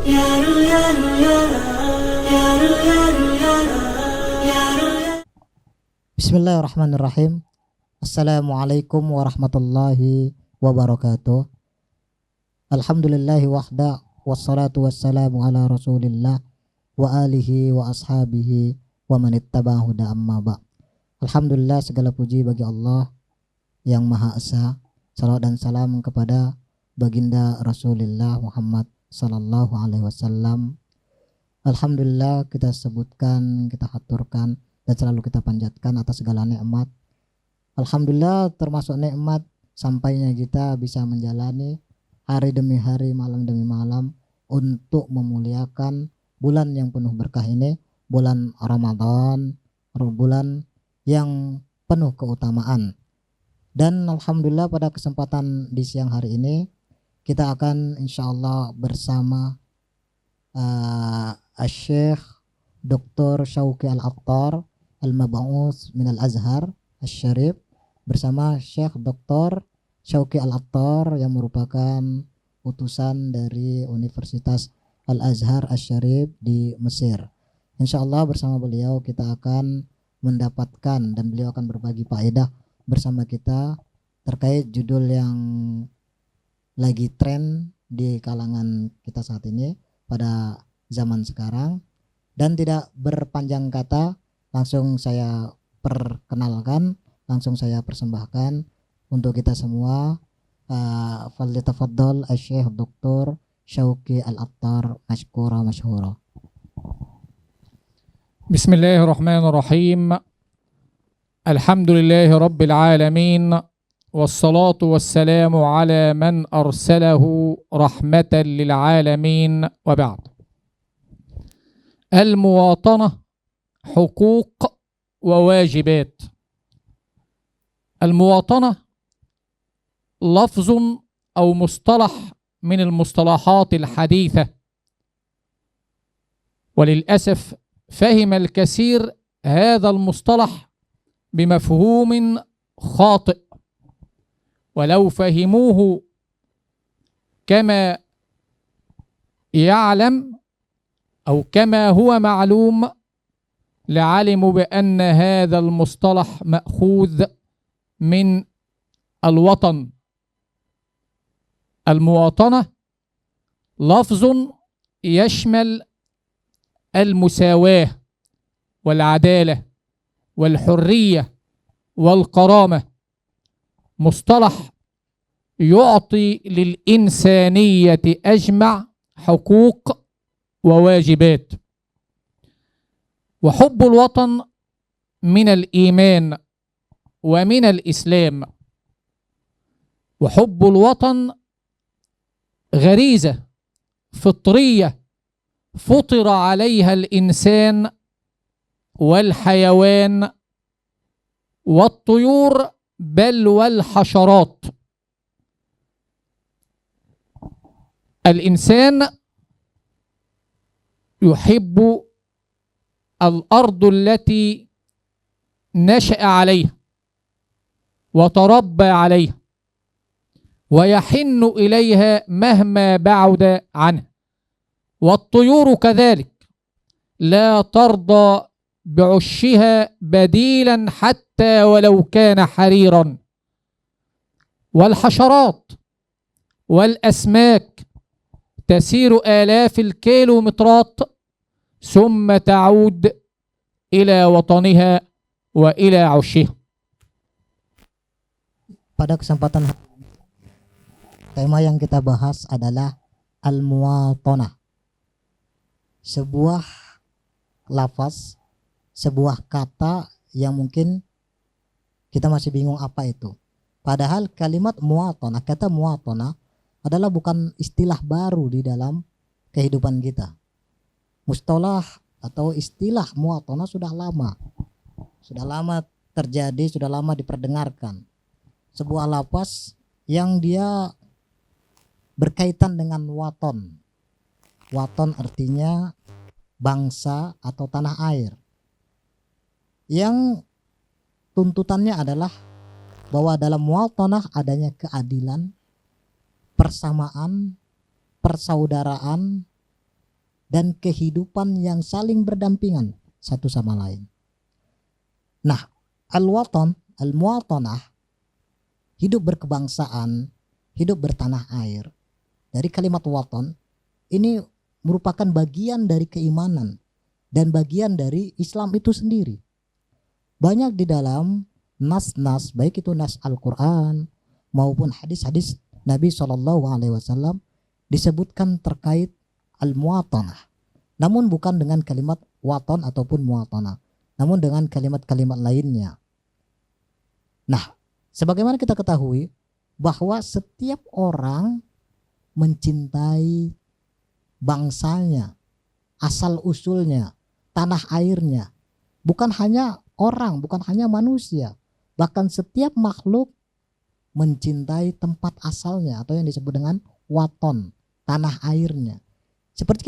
Bismillahirrahmanirrahim. Assalamualaikum warahmatullahi wabarakatuh. Alhamdulillahi wahda, wassalatu wassalamu ala rasulillah wa alihi wa ashabihi wa manittaba'ahu da amma ba'. Alhamdulillah, segala puji bagi Allah yang Maha Esa. Salawat dan salam kepada baginda Rasulullah Muhammad sallallahu alaihi wasallam. Alhamdulillah, kita sebutkan, kita haturkan dan selalu kita panjatkan atas segala nikmat. Alhamdulillah, termasuk nikmat sampainya kita bisa menjalani hari demi hari, malam demi malam untuk memuliakan bulan yang penuh berkah ini, bulan Ramadan, bulan yang penuh keutamaan. Dan alhamdulillah pada kesempatan di siang hari ini kita akan insyaallah bersama Syekh Dr. Syauqi Al-Attar Al-Mab'uts min Al-Azhar Asy-Syarif bersama Syekh Dr. Syauqi Al-Attar yang merupakan utusan dari Universitas Al-Azhar Asy-Syarif di Mesir. Insyaallah bersama beliau kita akan mendapatkan dan beliau akan berbagi faedah bersama kita terkait judul yang lagi tren di kalangan kita saat ini pada zaman sekarang. Dan tidak berpanjang kata, langsung saya perkenalkan, langsung saya persembahkan untuk kita semua. Falyatafaddal Asy-Syaikh Dr. Syauqi Al-Attar mashkura mashhura. Bismillahirrahmanirrahim. Alhamdulillahi rabbil alamin. Wassalatu wassalamu ala man arsalahu rahmatan lil alamin wa ba'd. المواطنة حقوق وواجبات. المواطنة لفظ أو مصطلح من المصطلحات الحديثة، وللأسف فهم الكثير هذا المصطلح بمفهوم خاطئ، ولو فهموه كما يعلم أو كما هو معلوم لعلموا بأن هذا المصطلح مأخوذ من الوطن. المواطنة لفظ يشمل المساواة والعدالة والحرية والكرامة، مصطلح يعطي للإنسانية أجمع حقوق وواجبات. وحب الوطن من الإيمان ومن الإسلام، وحب الوطن غريزة فطرية فطر عليها الإنسان والحيوان والطيور بل والحشرات. الإنسان يحب الأرض التي نشأ عليها وتربى عليها، ويحن إليها مهما بعد عنها. والطيور كذلك لا ترضى بعشها بديلا حتى ولو كان حريرا. والحشرات والأسماك تسير آلاف الكيلومترات ثم تعود إلى وطنها وإلى عشها. Pada kesempatan tema yang kita bahas adalah al-muwatanah. Sebuah lafaz, sebuah kata yang mungkin kita masih bingung apa itu. Padahal kalimat muwatanah, kata muwatanah adalah bukan istilah baru di dalam kehidupan kita. Mustalah atau istilah muwatanah sudah lama terjadi, sudah lama diperdengarkan. Sebuah lafaz yang dia berkaitan dengan waton. Waton artinya bangsa atau tanah air. Yang tuntutannya adalah bahwa dalam muwatanah adanya keadilan, persamaan, persaudaraan, dan kehidupan yang saling berdampingan satu sama lain. Nah, al-watan, al-muwatanah, hidup berkebangsaan, hidup bertanah air. Dari kalimat watan ini merupakan bagian dari keimanan dan bagian dari Islam itu sendiri. Banyak di dalam nas-nas, baik itu nas Al-Quran maupun hadis-hadis Nabi SAW disebutkan terkait al-muwatanah. Namun bukan dengan kalimat watan ataupun muwatanah, namun dengan kalimat-kalimat lainnya. Nah, sebagaimana kita ketahui bahwa setiap orang mencintai bangsanya, asal usulnya, tanah airnya. Bukan hanya orang, bukan hanya manusia, bahkan setiap makhluk mencintai tempat asalnya atau yang disebut dengan waton, tanah airnya. Seperti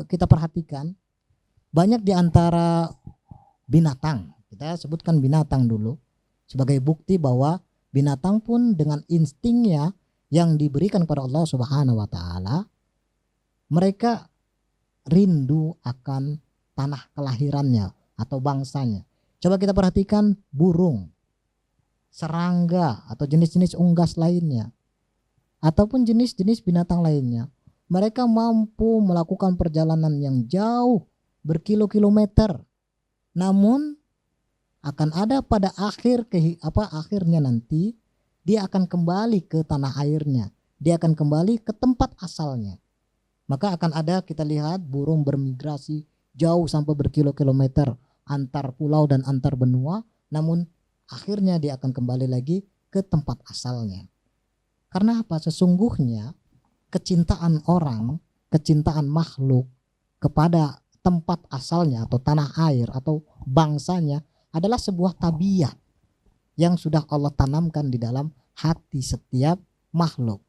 kita perhatikan, banyak di antara binatang, kita sebutkan binatang dulu sebagai bukti bahwa binatang pun dengan instingnya yang diberikan kepada Allah Subhanahu wa taala, mereka rindu akan tanah kelahirannya atau bangsanya. Coba kita perhatikan burung, serangga atau jenis-jenis unggas lainnya, ataupun jenis-jenis binatang lainnya. Mereka mampu melakukan perjalanan yang jauh berkilo-kilometer, namun akan ada pada akhirnya nanti dia akan kembali ke tanah airnya, dia akan kembali ke tempat asalnya. Maka akan ada, kita lihat burung bermigrasi jauh sampai berkilo-kilometer antar pulau dan antar benua, namun akhirnya dia akan kembali lagi ke tempat asalnya. Karena apa? Sesungguhnya kecintaan orang, kecintaan makhluk kepada tempat asalnya atau tanah air atau bangsanya adalah sebuah tabiat yang sudah Allah tanamkan di dalam hati setiap makhluk.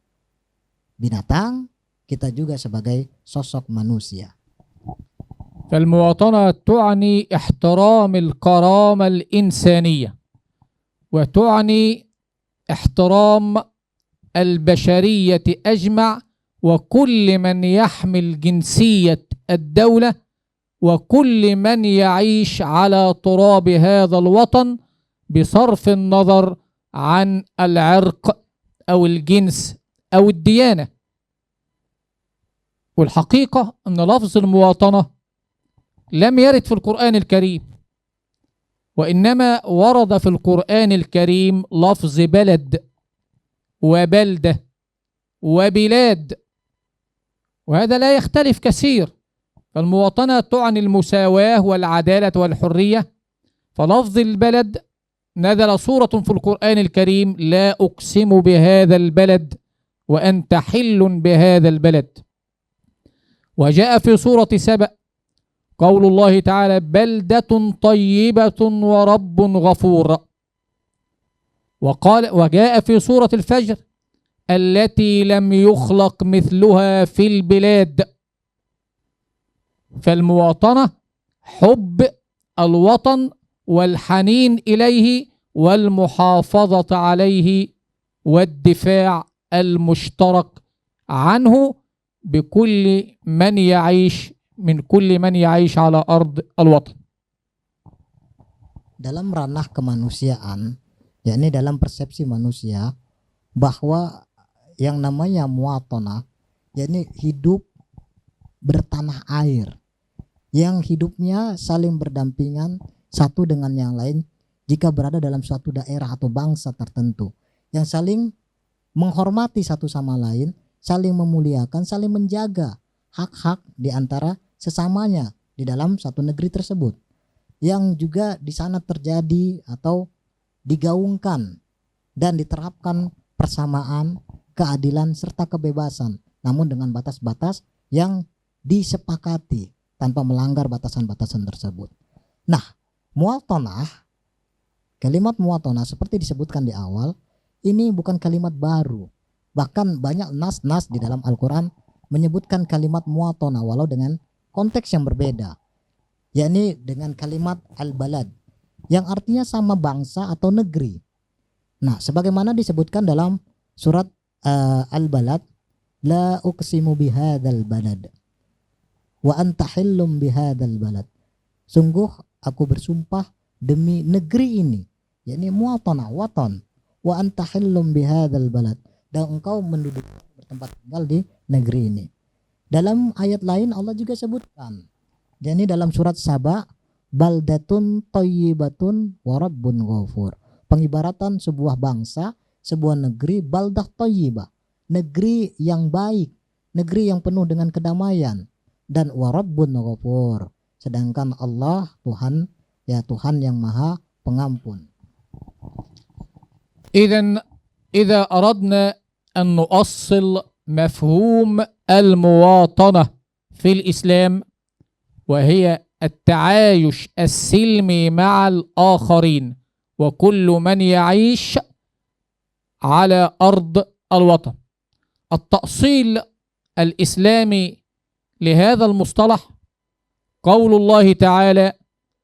Binatang, kita juga sebagai sosok manusia. فالمواطنة تعني احترام الكرامة الإنسانية، وتعني احترام البشرية أجمع، وكل من يحمل جنسية الدولة، وكل من يعيش على تراب هذا الوطن، بصرف النظر عن العرق أو الجنس أو الديانة. والحقيقة أن لفظ المواطنة لم يرد في القرآن الكريم، وإنما ورد في القرآن الكريم لفظ بلد وبلدة وبلاد، وهذا لا يختلف كثير. فالمواطنة تعني المساواة والعدالة والحرية. فلفظ البلد نزل سورة في القرآن الكريم: لا أقسم بهذا البلد وأنت حل بهذا البلد. وجاء في سورة سبأ قول الله تعالى: بلدة طيبة ورب غفور. وجاء في سورة الفجر: التي لم يخلق مثلها في البلاد. فالمواطنة حب الوطن والحنين إليه والمحافظة عليه والدفاع المشترك عنه بكل من يعيش من كل من يعيش على أرض الوطن. Dalam ranah kemanusiaan, yakni dalam persepsi manusia, bahwa yang namanya muwatanah, yakni hidup bertanah air, yang hidupnya saling berdampingan satu dengan yang lain jika berada dalam suatu daerah atau bangsa tertentu, yang saling menghormati satu sama lain, saling memuliakan, saling menjaga hak-hak di antara sesamanya di dalam satu negeri tersebut, yang juga di sana terjadi atau digaungkan dan diterapkan persamaan, keadilan serta kebebasan, namun dengan batas-batas yang disepakati tanpa melanggar batasan-batasan tersebut. Nah, muwatanah, kalimat muwatanah seperti disebutkan di awal, ini bukan kalimat baru. Bahkan banyak nas-nas di dalam Al-Quran menyebutkan kalimat muwatanah walau dengan konteks yang berbeda, yakni dengan kalimat al-balad yang artinya sama bangsa atau negeri. Nah, sebagaimana disebutkan dalam surat Al-Balad, la uqsimu bihadzal balad. wa anta hillum bihadzal balad. Sungguh aku bersumpah demi negeri ini, yakni muwatanah, watan, wa anta hillum bihadzal balad, dan engkau menduduki bertempat tinggal di negeri ini. Dalam ayat lain Allah juga sebutkan, yakni dalam surat Saba, baldatun thayyibatun wa rabbun ghafur. Pengibaratan sebuah bangsa, sebuah negeri, baldah thayyibah, negeri yang baik, negeri yang penuh dengan kedamaian, dan wa rabbun ghafur, sedangkan Allah Tuhan, ya Tuhan yang Maha Pengampun. إذا أردنا أن نؤصل مفهوم المواطنة في الإسلام، وهي التعايش السلمي مع الآخرين وكل من يعيش على أرض الوطن. التأصيل الإسلامي لهذا المصطلح قول الله تعالى: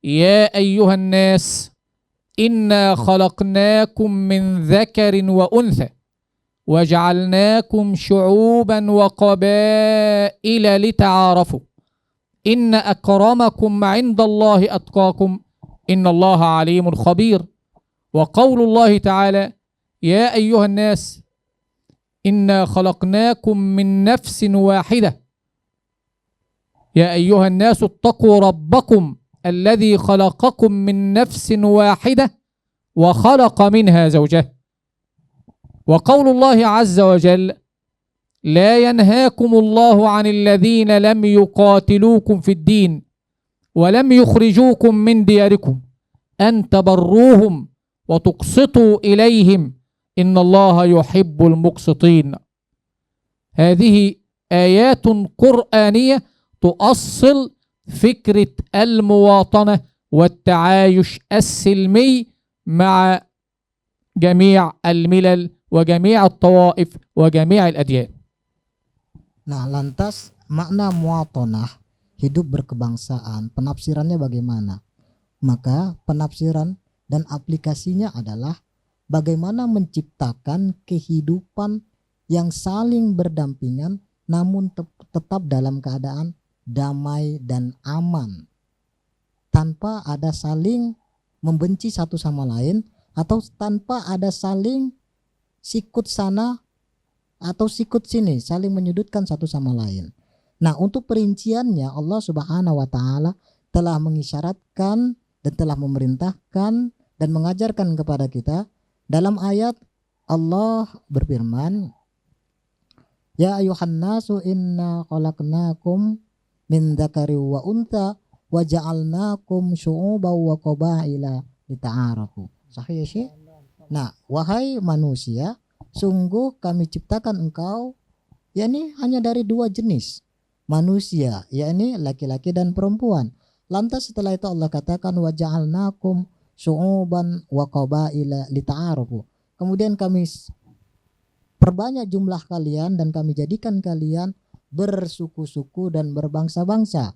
يا أيها الناس إنا خلقناكم من ذكر وأنثى وجعلناكم شعوبا وقبائل لتعارفوا إن أكرمكم عند الله أتقاكم إن الله عليم خبير. وقول الله تعالى: يا أيها الناس إنا خلقناكم من نفس واحدة يا أيها الناس اتقوا ربكم الذي خلقكم من نفس واحدة وخلق منها زوجها. وقول الله عز وجل: لا ينهاكم الله عن الذين لم يقاتلوكم في الدين ولم يخرجوكم من دياركم أن تبروهم وتقسطوا إليهم إن الله يحب المقسطين. هذه آيات قرآنية تؤصل فكرة المواطنة والتعايش السلمي مع جميع الملل وجميع الطوائف وجميع الأديان. Nah, lantas makna muwatanah, hidup berkebangsaan, penafsirannya bagaimana? Maka penafsiran dan aplikasinya adalah bagaimana menciptakan kehidupan yang saling berdampingan namun tetap dalam keadaan damai dan aman, tanpa ada saling membenci satu sama lain, atau tanpa ada saling sikut sana atau sikut sini, saling menyudutkan satu sama lain. Nah, untuk perinciannya Allah Subhanahu wa taala telah mengisyaratkan dan telah memerintahkan dan mengajarkan kepada kita. Dalam ayat Allah berfirman, ya ayuhan nasu inna khalaqnakum min dzakari wa untha wa ja'alnakum syu'uban wa qabaila lita'arafu. Sahih ya, Syekh? Nah, wahai manusia, sungguh kami ciptakan engkau, yakni hanya dari dua jenis manusia, yakni laki-laki dan perempuan. Lantas setelah itu Allah katakan wa ja'alnakum syu'uban wa qabaila lita'arafu. Kemudian kami perbanyak jumlah kalian dan kami jadikan kalian bersuku-suku dan berbangsa-bangsa.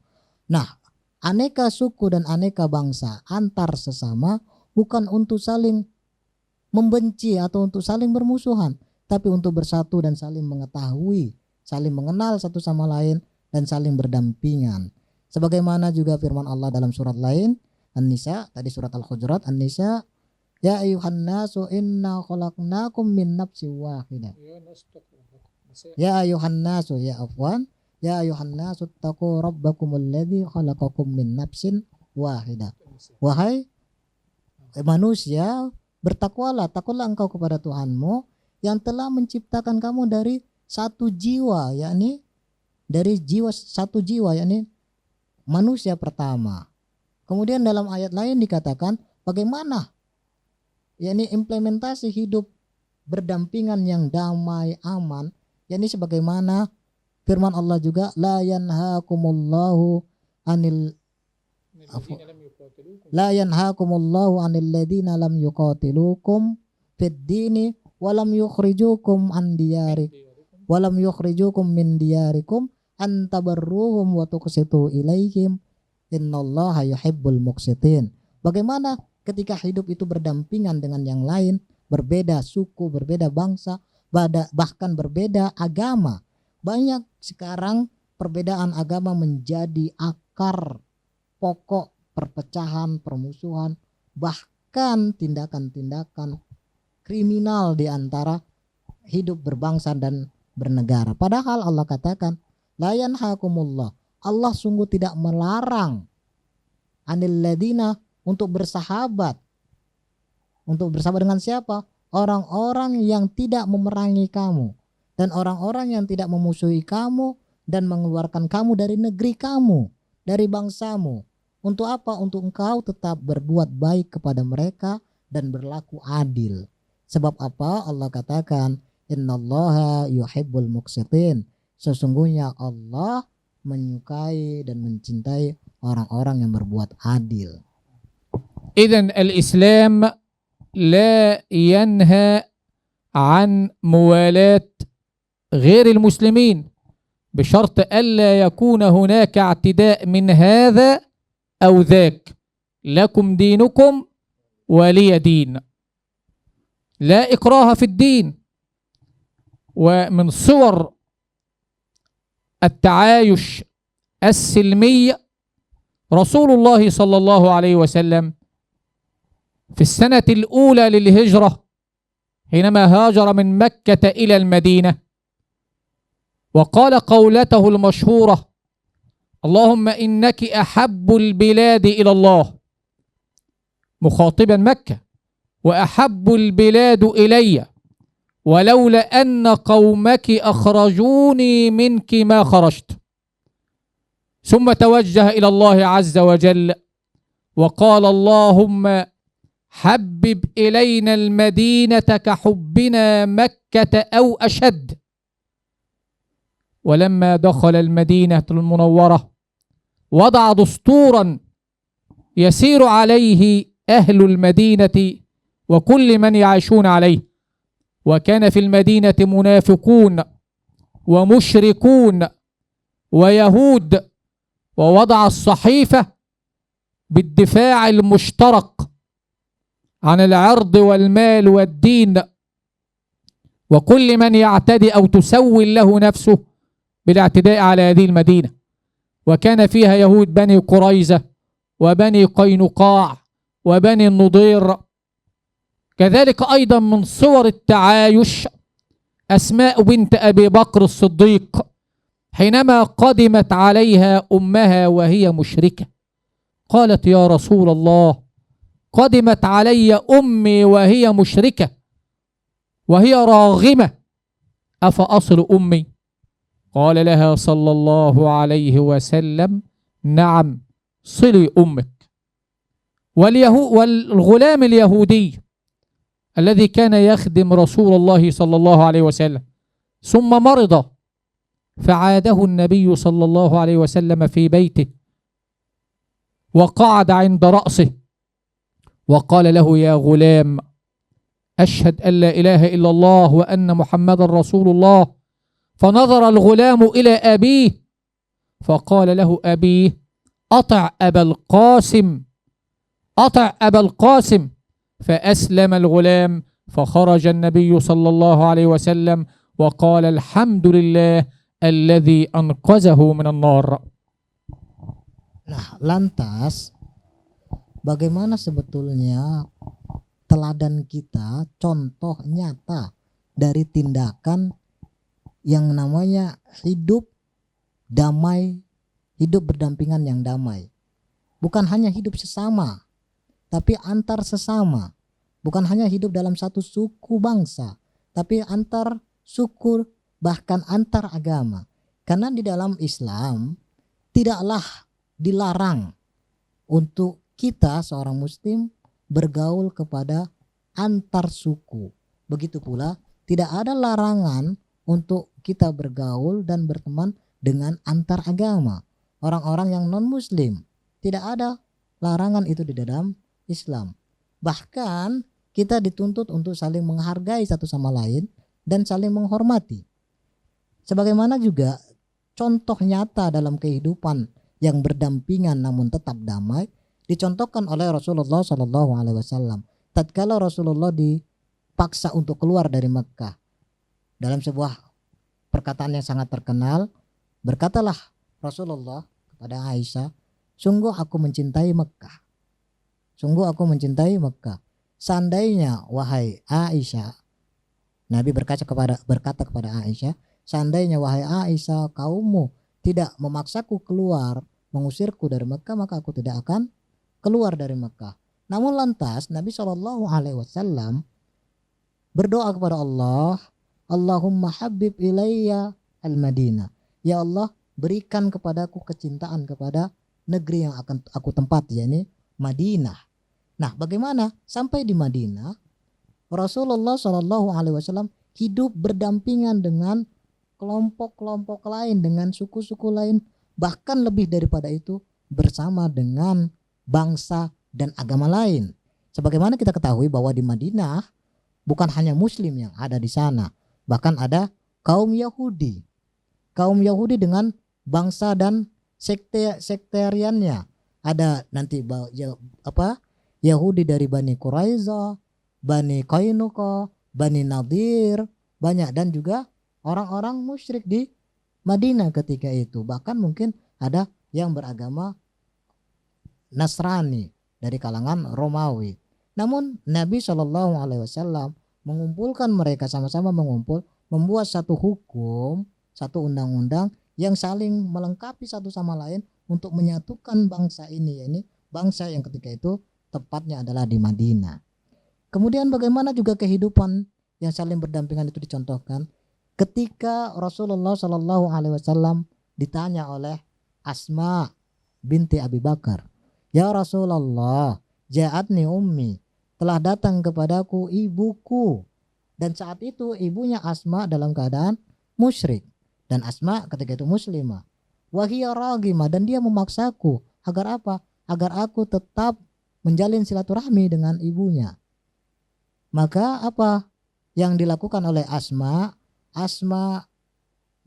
Nah, aneka suku dan aneka bangsa antar sesama bukan untuk saling membenci atau untuk saling bermusuhan, tapi untuk bersatu dan saling mengetahui, saling mengenal satu sama lain dan saling berdampingan. Sebagaimana juga firman Allah dalam surat lain, An-Nisa, tadi surat Al-Hujurat, An-Nisa, ya ayuhan nasu inna khalaqnakum min nafsin wahidah. Ya ayuhan nasu, ya afwan, ya ayuhan nasu taqu rabbakumul ladzi khalaqakum min nafsin wahidah. Wahai manusia, bertakwalah, takutlah engkau kepada Tuhanmu yang telah menciptakan kamu dari satu jiwa, yakni dari jiwa satu jiwa, yakni manusia pertama. Kemudian dalam ayat lain dikatakan bagaimana, yakni implementasi hidup berdampingan yang damai, aman, yakni sebagaimana firman Allah juga, la yanhaakumullahu anil la yanhaakumullahu anil ladzina lam yuqatilukum fid dini wa lam yukhrijukum an diyarikum wa lam yukhrijukum min diyarikum an tabarruhum wa tuqsitu ilaihim innallaha yuhibbul muqsitin. Bagaimana ketika hidup itu berdampingan dengan yang lain, berbeda suku, berbeda bangsa, bahkan berbeda agama. Banyak sekarang perbedaan agama menjadi akar pokok perpecahan, permusuhan, bahkan tindakan-tindakan kriminal di antara hidup berbangsa dan bernegara. Padahal Allah katakan, la yanhakumullah, Allah sungguh tidak melarang anil ladina untuk bersahabat. Untuk bersahabat dengan siapa? Orang-orang yang tidak memerangi kamu dan orang-orang yang tidak memusuhi kamu dan mengeluarkan kamu dari negeri kamu, dari bangsamu. Untuk apa? Untuk engkau tetap berbuat baik kepada mereka dan berlaku adil. Sebab apa? Allah katakan, innallaha yuhibbul muqsitin. Sesungguhnya Allah menyukai dan mencintai orang-orang yang berbuat adil. إذن الإسلام لا ينهى عن موالاة غير المسلمين بشرط ألا يكون هناك اعتداء من هذا أو ذاك. لكم دينكم ولي دين، لا إكراه في الدين. ومن صور التعايش السلمي رسول الله صلى الله عليه وسلم في السنة الأولى للهجرة حينما هاجر من مكة إلى المدينة وقال قولته المشهورة: اللهم إنك أحب البلاد إلى الله، مخاطبا مكة: وأحب البلاد إلي ولولا أن قومك أخرجوني منك ما خرجت. ثم توجه إلى الله عز وجل وقال: اللهم حبب إلينا المدينة كحبنا مكة أو أشد. ولما دخل المدينة المنورة وضع دستورا يسير عليه أهل المدينة وكل من يعيشون عليه، وكان في المدينة منافقون ومشركون ويهود، ووضع الصحيفة بالدفاع المشترك عن العرض والمال والدين وكل من يعتدي أو تسول له نفسه بالاعتداء على هذه المدينة. وكان فيها يهود بني قريظة وبني قينقاع وبني النضير. كذلك أيضا من صور التعايش أسماء بنت أبي بكر الصديق حينما قدمت عليها أمها وهي مشركة، قالت: يا رسول الله، قدمت علي أمي وهي مشركة وهي راغمة، أفأصل أمي؟ قال لها صلى الله عليه وسلم: نعم، صلي أمك. والغلام اليهودي الذي كان يخدم رسول الله صلى الله عليه وسلم ثم مرض، فعاده النبي صلى الله عليه وسلم في بيته وقعد عند رأسه وقال له: يا غلام، أشهد أن لا إله إلا الله وأن محمد رسول الله. فنظر الغلام إلى أبيه فقال له أبيه: أطع أبا القاسم، أطع أبا القاسم. فأسلم الغلام، فخرج النبي صلى الله عليه وسلم وقال: الحمد لله الذي أنقذه من النار. Nah, lantas bagaimana sebetulnya teladan kita, contoh nyata dari tindakan yang namanya hidup damai, hidup berdampingan yang damai. Bukan hanya hidup sesama, tapi antar sesama. Bukan hanya hidup dalam satu suku bangsa, tapi antar suku, bahkan antar agama. Karena di dalam Islam tidaklah dilarang untuk kita seorang muslim bergaul kepada antar suku. Begitu pula tidak ada larangan untuk kita bergaul dan berteman dengan antar agama. Orang-orang yang non muslim, tidak ada larangan itu di dalam Islam. Bahkan kita dituntut untuk saling menghargai satu sama lain dan saling menghormati. Sebagaimana juga contoh nyata dalam kehidupan yang berdampingan namun tetap damai dicontohkan oleh Rasulullah SAW. Tatkala Rasulullah dipaksa untuk keluar dari Mekah, dalam sebuah perkataan yang sangat terkenal, Berkatalah Rasulullah kepada Aisyah, sungguh aku mencintai Mekah. Sungguh aku mencintai Mekah. Seandainya wahai Aisyah, Nabi berkata kepada Aisyah, seandainya wahai Aisyah kaummu tidak memaksaku keluar, mengusirku dari Mekah, maka aku tidak akan keluar dari Mekah. Namun lantas Nabi SAW berdoa kepada Allah, Allahumma habib ilayya al-Madinah. Ya Allah, berikan kepadaku kecintaan kepada negeri yang akan aku tempati, yakni Madinah. Nah, bagaimana sampai di Madinah Rasulullah SAW hidup berdampingan dengan kelompok-kelompok lain, dengan suku-suku lain, bahkan lebih daripada itu bersama dengan bangsa dan agama lain. Sebagaimana kita ketahui bahwa di Madinah bukan hanya Muslim yang ada di sana, bahkan ada kaum Yahudi. Kaum Yahudi dengan bangsa dan sektariannya. Ada nanti Yahudi dari Bani Quraiza, Bani Qainuqa, Bani Nadir, banyak, dan juga orang-orang musyrik di Madinah ketika itu. Bahkan mungkin ada yang beragama Nasrani dari kalangan Romawi. Namun Nabi SAW mengumpulkan mereka, sama-sama mengumpul, membuat satu hukum, satu undang-undang yang saling melengkapi satu sama lain untuk menyatukan bangsa ini, yakni bangsa yang ketika itu tepatnya adalah di Madinah. Kemudian bagaimana juga kehidupan yang saling berdampingan itu dicontohkan ketika Rasulullah SAW ditanya oleh Asma binti Abi Bakar, ya Rasulullah, ja'atni ummi, telah datang kepadaku ibuku. Dan saat itu ibunya Asma dalam keadaan musyrik, dan Asma ketika itu muslimah. Wahiyya ragimah, dan dia memaksaku agar apa? Agar aku tetap menjalin silaturahmi dengan ibunya. Maka apa yang dilakukan oleh Asma? Asma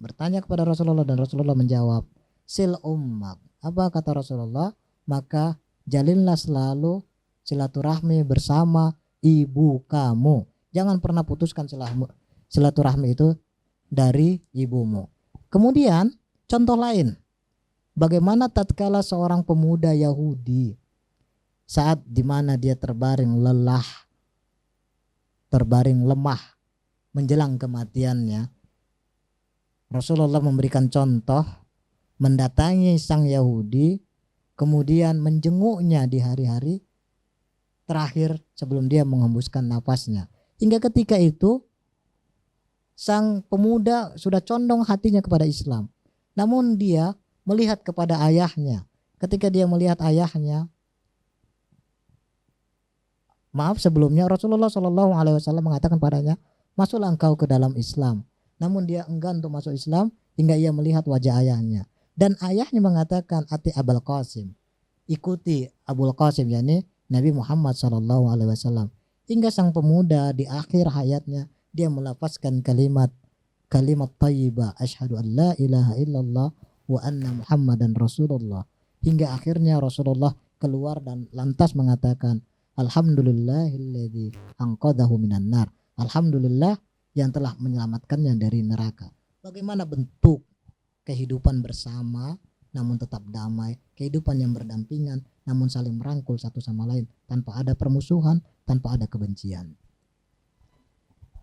bertanya kepada Rasulullah dan Rasulullah menjawab, sil ummak. Apa kata Rasulullah? Maka jalinlah selalu silaturahmi bersama ibu kamu. Jangan pernah putuskan silaturahmi itu dari ibumu. Kemudian contoh lain, bagaimana tatkala seorang pemuda Yahudi saat dimana dia terbaring lelah, terbaring lemah menjelang kematiannya, Rasulullah memberikan contoh mendatangi sang Yahudi, kemudian menjenguknya di hari-hari terakhir sebelum dia menghembuskan nafasnya. Hingga ketika itu sang pemuda sudah condong hatinya kepada Islam. Namun dia melihat kepada ayahnya. Ketika dia melihat ayahnya, sebelumnya Rasulullah SAW mengatakan padanya, masuklah engkau ke dalam Islam. Namun dia enggan untuk masuk Islam hingga ia melihat wajah ayahnya. Dan ayahnya mengatakan, ati Abul Qasim, ikuti Abul Qasim, yakni Nabi Muhammad SAW. Hingga sang pemuda di akhir hayatnya dia melafazkan kalimat thayyibah, asyhadu an la ilaha illallah wa anna Muhammadan Rasulullah. Hingga akhirnya Rasulullah keluar dan lantas mengatakan, alhamdulillahilladzi anqadhahu minan nar. Alhamdulillah yang telah menyelamatkannya dari neraka. Bagaimana bentuk kehidupan bersama namun tetap damai, kehidupan yang berdampingan namun saling merangkul satu sama lain tanpa ada permusuhan, tanpa ada kebencian.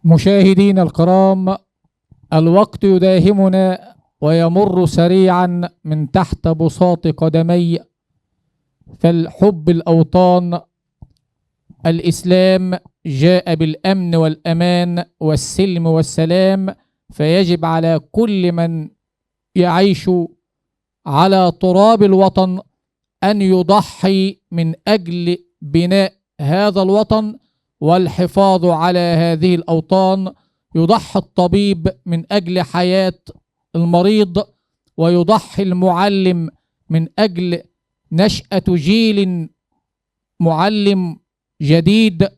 مشاهدينا الكرام، الوقت يداهمنا ويمر سريعا من تحت بساط قدمي، فالحب الأوطان الإسلام جاء بالأمن والأمان والسلم والسلام، فيجب على كل من يعيش على تراب الوطن أن يضحي من أجل بناء هذا الوطن والحفاظ على هذه الأوطان. يضحي الطبيب من أجل حياة المريض، ويضحي المعلم من أجل نشأة جيل معلم جديد،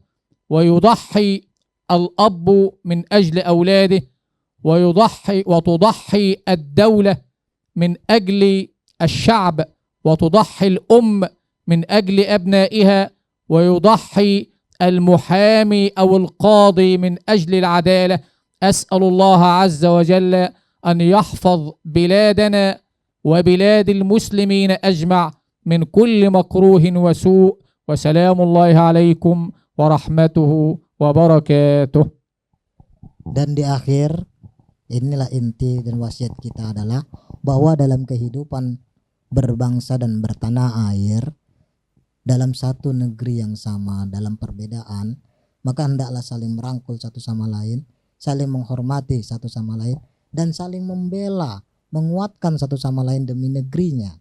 ويضحي الأب من أجل أولاده، وتضحي الدولة من أجل الشعب، وتضحي الأم من أجل أبنائها، ويضحي المحامي أو القاضي من أجل العدالة. أسأل الله عز وجل أن يحفظ بلادنا وبلاد المسلمين أجمع من كل مكروه وسوء. وسلام الله عليكم ورحمته وبركاته. Dan di akhir, inilah inti dan wasiat kita adalah bahwa dalam kehidupan berbangsa dan bertanah air, dalam satu negeri yang sama, dalam perbedaan, maka hendaklah saling merangkul satu sama lain, saling menghormati satu sama lain, dan saling membela, menguatkan satu sama lain demi negerinya.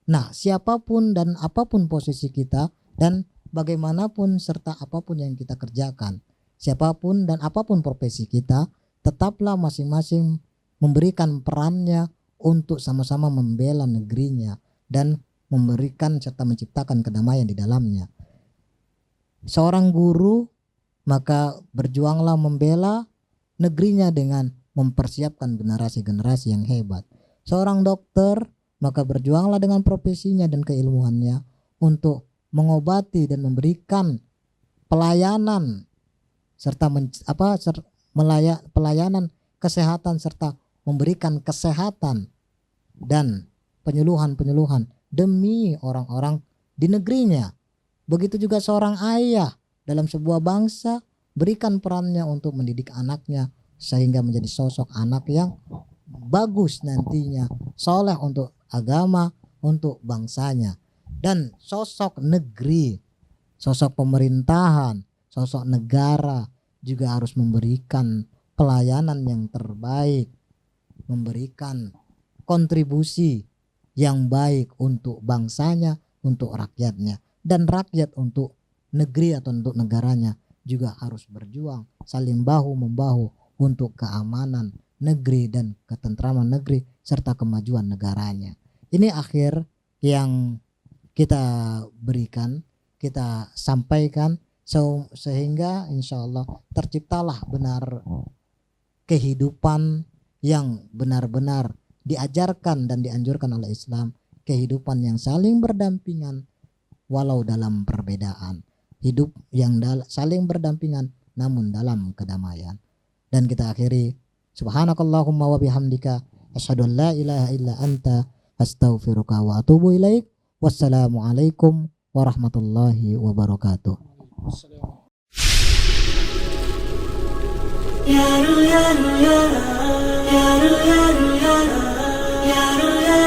Nah, siapapun dan apapun posisi kita dan bagaimanapun serta apapun yang kita kerjakan, siapapun dan apapun profesi kita, tetaplah masing-masing memberikan perannya untuk sama-sama membela negerinya dan memberikan serta menciptakan kedamaian di dalamnya. Seorang guru maka berjuanglah membela negerinya dengan mempersiapkan generasi-generasi yang hebat. Seorang dokter maka berjuanglah dengan profesinya dan keilmuannya untuk mengobati dan memberikan pelayanan serta pelayanan kesehatan serta memberikan kesehatan dan penyuluhan-penyuluhan demi orang-orang di negerinya. Begitu juga seorang ayah dalam sebuah bangsa berikan perannya untuk mendidik anaknya sehingga menjadi sosok anak yang bagus nantinya, soleh untuk agama, untuk bangsanya. Dan sosok negeri, sosok pemerintahan, sosok negara juga harus memberikan pelayanan yang terbaik, memberikan kontribusi yang baik untuk bangsanya, untuk rakyatnya, dan rakyat untuk negeri atau untuk negaranya juga harus berjuang saling bahu-membahu untuk keamanan negeri dan ketentraman negeri serta kemajuan negaranya. Ini akhir yang kita berikan, kita sampaikan sehingga insya Allah terciptalah benar kehidupan yang benar-benar diajarkan dan dianjurkan oleh Islam, kehidupan yang saling berdampingan walau dalam perbedaan, hidup yang saling berdampingan namun dalam kedamaian. Dan kita akhiri, subhanakallahumma wa bihamdika asyhadu an la ilaha illa anta astaghfiruka wa atubu ilaik. Wassalamualaikum warahmatullahi wabarakatuh. Yaru yaru yaru yaru yaru yaru yaru